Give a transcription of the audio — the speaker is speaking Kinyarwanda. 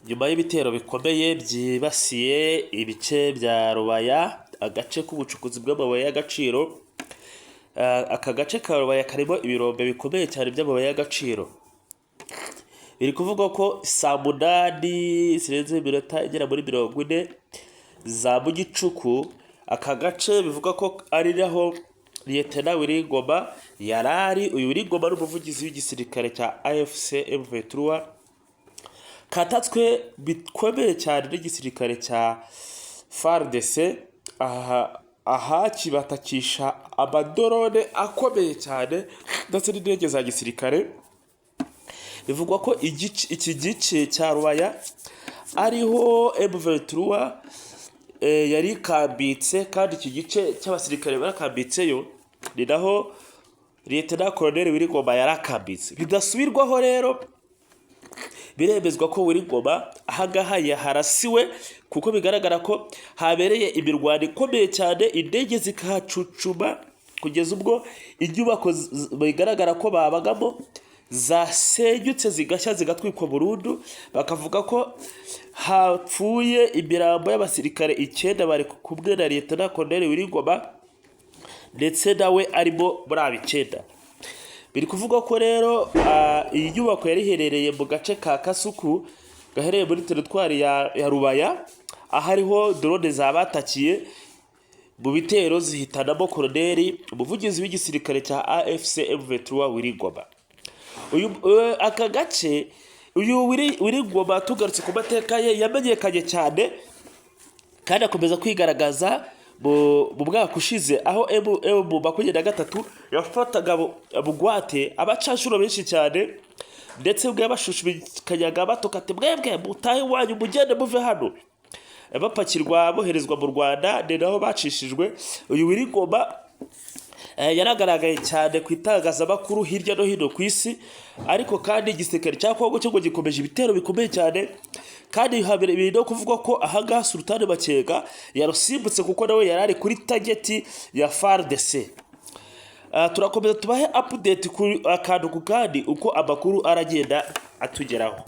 nyuma y'ibitero bikomeye byibasiye ibice bya Rubaya, agace k'ubucukuzi bw'amabuye y'agaciro. Aka gace ka Rubaya karimo ibirombe bikomeye cyane by'amabuye y'agaciro. Biri kuvuga ko saa munani zirenze iminota igera muri 40 za mu gicuku, aka gace bivuga ko ari naho Lieutenant Wiringoma yarari. Uyu Wiringoma ari umuvugizi w'igisirikare cya AFC M23, katatswe bikomeye cyane n'igisirikare cya FARDC. Aha kibatakisha amadorone akomeye cyane ndetse n'indege za gisirikare. Bivugwa ko iki gice cya Rubaya ariho M23 yari kambitse, kandi iki gice cy'abasirikare barakambitseyo ni naho Lieutenant Colonel Wiringoma yarakambitse. Bidasubirwaho rero, biremezwa ko Wiringoma ahangaha yaharasiwe, kuko bigaragara ko habereye imirwano ikomeye cyane, indege zikahacucuma kugeza ubwo inyubako bigaragara ko babagamo zasenyutse zigashya zigatwikwa burundu. Bakavuga ko hapfuye imirambo y'abasirikare 9 bari kumwe na Lieutenant Colonel Wiringoma, ndetse nawe arimo muri aba 9. Biri kuvuga ko rero iyi nyubako yari iherereye mu gace ka Kasuku gahereye muri teritwari ya Rubaya, ahariho drone zabatakiye mu bitero zihitanamo Colonel umuvugizi w'igisirikare cya AFC M23 Wiringoma. Aka gace uyu Wiringoma, tugarutse ku mateka ye, yamenyekanye cyane kandi akomeza kwigaragaza mu mwaka ushize, aho M23 yafataga bugwate abacashuro benshi cyane, ndetse bwe bashushubikanyaga batoka ati mwebwe mutahe wanyu mugende muve hano, bapakirwa boherezwa mu Rwanda. ni naho bacishijwe. Uyu Wiringoma yaragaragaye cyane ku itangazamakuru hirya no hino ku isi, ariko kandi igisirikare cya Kongo cyo gikomeje ibitero bikomeye cyane, kandi biri no kuvuga ko ahangaha Sultan Makenga yarusimbutse, kuko nawe yarari kuri target ya FARDC. Turakomeza tubahe update ku akantu ku kandi uko amakuru aragenda atugeraho.